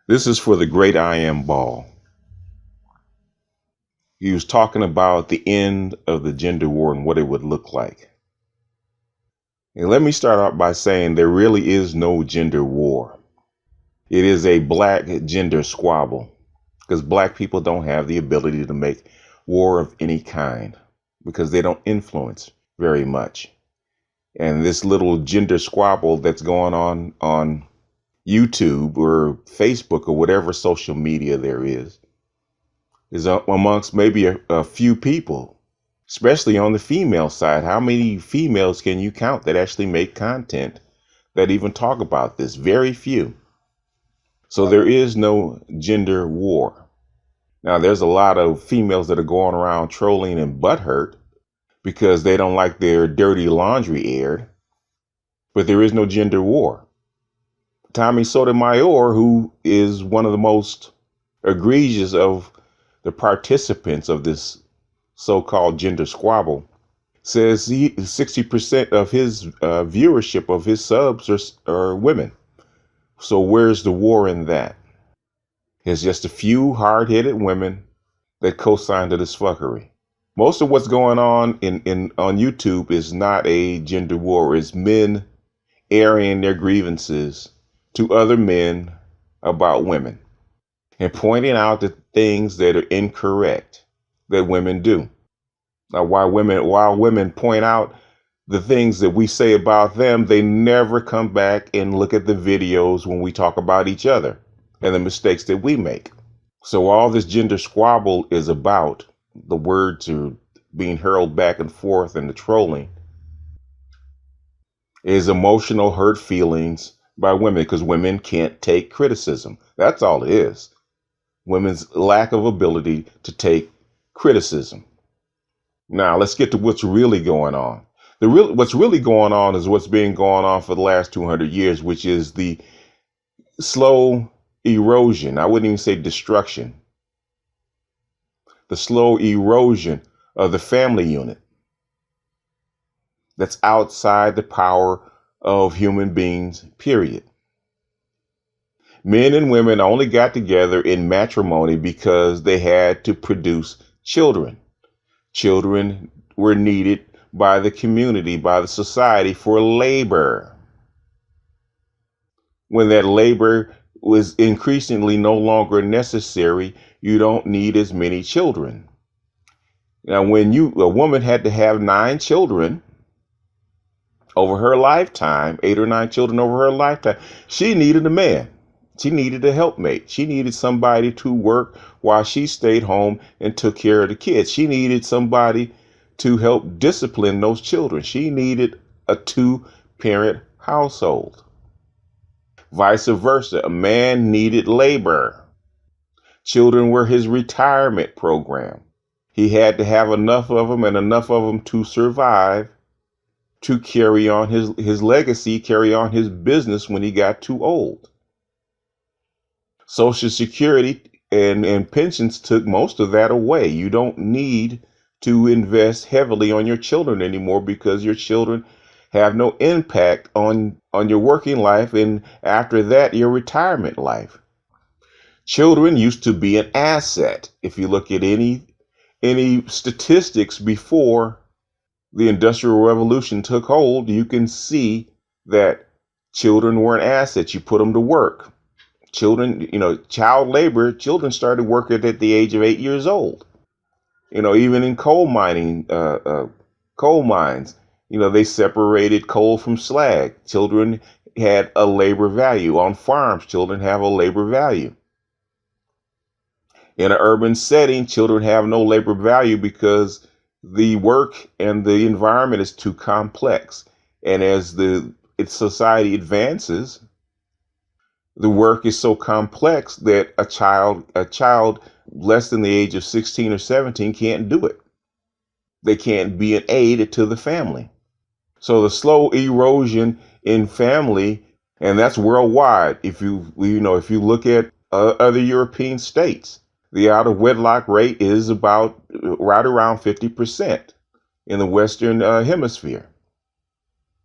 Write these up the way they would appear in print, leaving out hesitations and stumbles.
This is for the great IBMOR. He was talking about the end of the gender war and what it would look like. And let me start out by saying there really is no gender war. It is a black gender squabble because black people don't have the ability to make war of any kind because they don't influence very much. And this little gender squabble that's going on YouTube or Facebook or whatever social media there is amongst maybe a few people, especially on the female side. How many females can you count that actually make content that even talk about this? Very few. So there is no gender war. Now, there's a lot of females that are going around trolling and butthurt because they don't like their dirty laundry aired, but there is no gender war. Tommy Sotomayor, who is one of the most egregious of the participants of this so-called gender squabble, says 60% of his viewership of his subs are women. So where's the war in that? It's just a few hard-headed women that co-signed to this fuckery. Most of what's going on on YouTube is not a gender war. It's men airing their grievances to other men about women and pointing out the things that are incorrect that women do. Now, while women point out the things that we say about them, they never come back and look at the videos when we talk about each other and the mistakes that we make. So all this gender squabble is about, the words are being hurled back and forth and the trolling, is emotional hurt feelings by women because women can't take criticism. That's all it is. Women's lack of ability to take criticism. Now, let's get to what's really going on. What's really going on is what's been going on for the last 200 years, which is the slow erosion. I wouldn't even say destruction. The slow erosion of the family unit that's outside the power of human beings, period. Men and women only got together in matrimony because they had to produce children. Children were needed by the community, by the society for labor. When that labor was increasingly no longer necessary, you don't need as many children. Now, when a woman had to have 9 children over her lifetime, 8 or 9 children over her lifetime, she needed a man. She needed a helpmate. She needed somebody to work while she stayed home and took care of the kids. She needed somebody to help discipline those children. She needed a 2-parent household. Vice versa, a man needed labor. Children were his retirement program. He had to have enough of them and enough of them to survive, to carry on his legacy, carry on his business when he got too old. Social Security and pensions took most of that away. You don't need to invest heavily on your children anymore because your children have no impact on your working life and after that, your retirement life. Children used to be an asset. If you look at any statistics before the Industrial Revolution took hold, you can see that children were an asset. You put them to work. Children, child labor, children started working at the age of 8 years old. Even in coal mining, coal mines, they separated coal from slag. Children had a labor value. On farms, children have a labor value. In an urban setting, children have no labor value because the work and the environment is too complex. And as society advances, the work is so complex that a child less than the age of 16 or 17 can't do it. They can't be an aid to the family. So the slow erosion in family, and that's worldwide. If you look at other European states, the out of wedlock rate is about right around 50% in the Western hemisphere.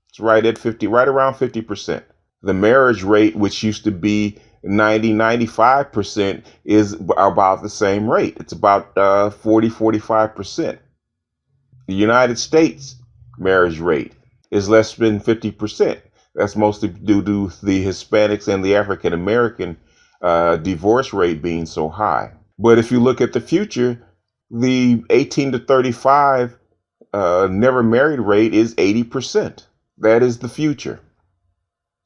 It's right at 50, right around 50%. The marriage rate, which used to be 95% is about the same rate. It's about 45%. The United States marriage rate is less than 50%. That's mostly due to the Hispanics and the African American divorce rate being so high. But if you look at the future, the 18 to 35 never married rate is 80%. That is the future.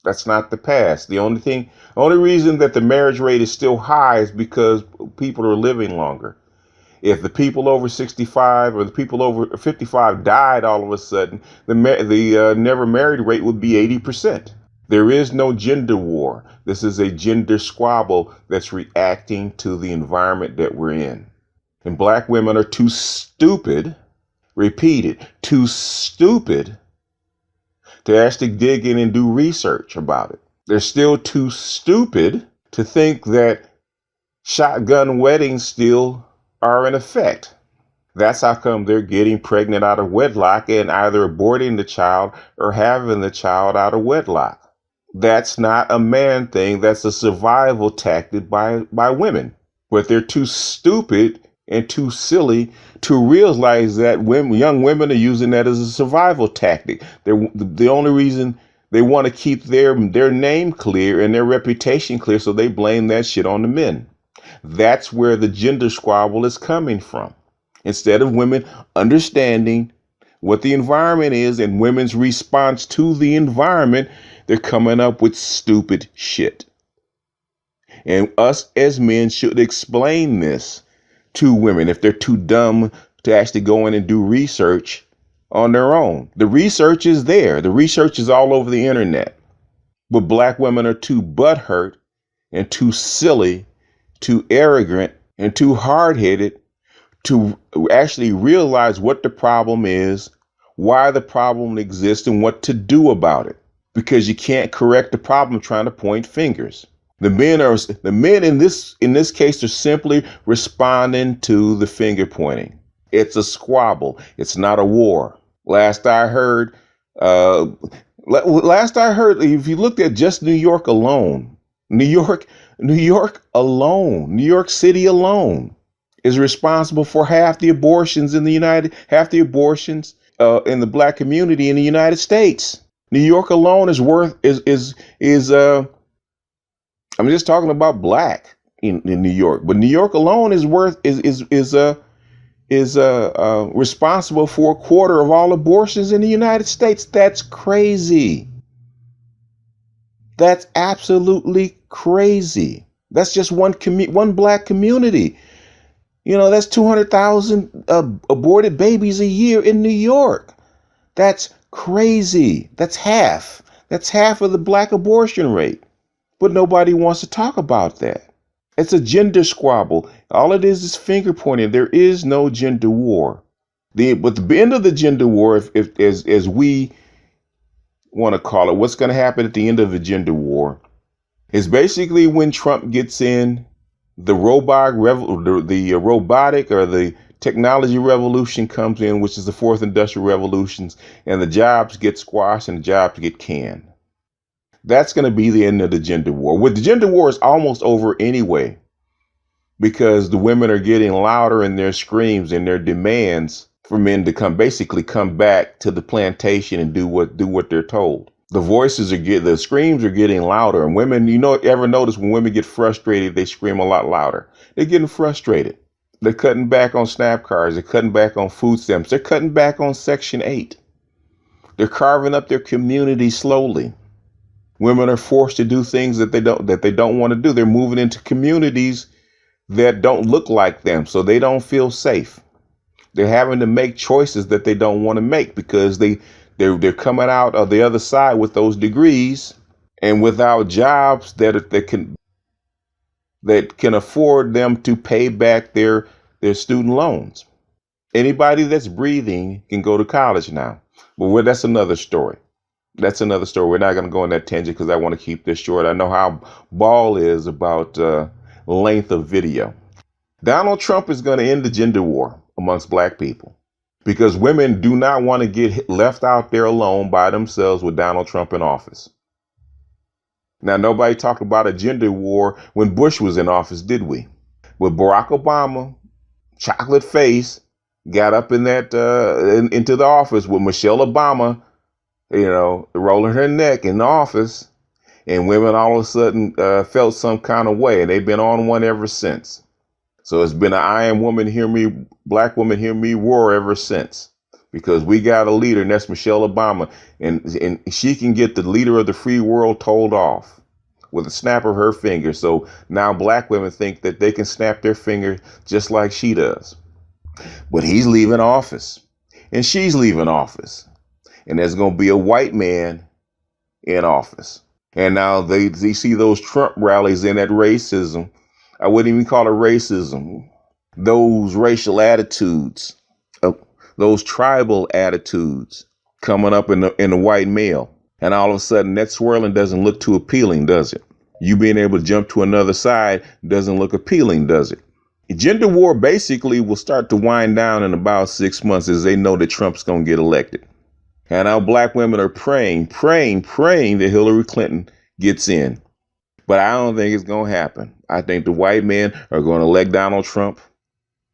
That's not the past. Only reason that the marriage rate is still high is because people are living longer. If the people over 65 or the people over 55 died all of a sudden, the never married rate would be 80%. There is no gender war. This is a gender squabble that's reacting to the environment that we're in. And black women are too stupid, repeat it, too stupid to actually dig in and do research about it. They're still too stupid to think that shotgun weddings still are in effect. That's how come they're getting pregnant out of wedlock and either aborting the child or having the child out of wedlock. That's not a man thing. That's a survival tactic by women. But they're too stupid and too silly to realize that young women are using that as a survival tactic. The only reason they want to keep their name clear and their reputation clear, so they blame that shit on the men. That's where the gender squabble is coming from. Instead of women understanding what the environment is and women's response to the environment, they're coming up with stupid shit. And us as men should explain this to women if they're too dumb to actually go in and do research on their own. The research is there. The research is all over the internet. But black women are too butthurt and too silly, too arrogant, and too hard-headed to actually realize what the problem is, why the problem exists, and what to do about it. Because you can't correct the problem trying to point fingers. The men in this case are simply responding to the finger pointing. It's a squabble. It's not a war. Last I heard, if you looked at just New York alone, New York City alone is responsible for half the abortions in the black community in the United States. New York alone I'm just talking about black in New York, but New York alone is responsible for a quarter of all abortions in the United States. That's crazy. That's absolutely crazy. That's just one black community. You know, that's 200,000 aborted babies a year in New York. That's crazy. That's half. That's half of the black abortion rate. But nobody wants to talk about that. It's a gender squabble. All it is finger pointing. There is no gender war. But the end of the gender war, if as we want to call it, what's going to happen at the end of the gender war is basically when Trump gets in, the robotic or the technology revolution comes in, which is the fourth industrial revolutions, and the jobs get squashed and the jobs get canned. That's going to be the end of the gender war. With the gender war is almost over anyway, because the women are getting louder in their screams and their demands for men to come back to the plantation and do what they're told. The screams are getting louder, and women, ever notice when women get frustrated, they scream a lot louder. They're getting frustrated. They're cutting back on SNAP cards. They're cutting back on food stamps. They're cutting back on Section 8. They're carving up their community slowly. Women are forced to do things that they don't want to do. They're moving into communities that don't look like them, so they don't feel safe. They're having to make choices that they don't want to make because they're coming out of the other side with those degrees and without jobs that can afford them to pay back their student loans. Anybody that's breathing can go to college now. But that's another story. That's another story. We're not going to go on that tangent because I want to keep this short. I know how Ball is about length of video. Donald Trump is going to end the gender war amongst black people because women do not want to get left out there alone by themselves with Donald Trump in office. Now, nobody talked about a gender war when Bush was in office, did we? With Barack Obama, chocolate face, got up in that into the office with Michelle Obama, rolling her neck in the office, and women all of a sudden felt some kind of way, and they've been on one ever since. So it's been an I am woman, hear me, black woman, hear me roar ever since. Because we got a leader, and that's Michelle Obama, and she can get the leader of the free world told off with a snap of her finger. So now black women think that they can snap their finger just like she does. But he's leaving office, and she's leaving office, and there's going to be a white man in office. And now they see those Trump rallies and that racism. I wouldn't even call it racism. Those racial attitudes, those tribal attitudes coming up in the white male. And all of a sudden that swirling doesn't look too appealing, does it? You being able to jump to another side doesn't look appealing, does it? Gender war basically will start to wind down in about 6 months as they know that Trump's going to get elected. And our black women are praying that Hillary Clinton gets in. But I don't think it's going to happen. I think the white men are going to elect Donald Trump.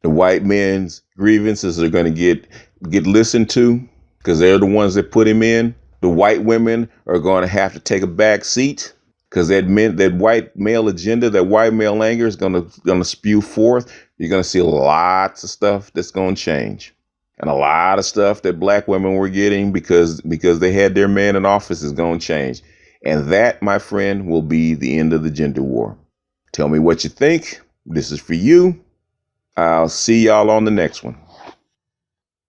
The white men's grievances are going to get listened to because they're the ones that put him in. The white women are going to have to take a back seat because that white male agenda, that white male anger is going to spew forth. You're going to see lots of stuff that's going to change. And a lot of stuff that black women were getting because they had their man in office is going to change. And that, my friend, will be the end of the gender war. Tell me what you think. This is for you. I'll see y'all on the next one.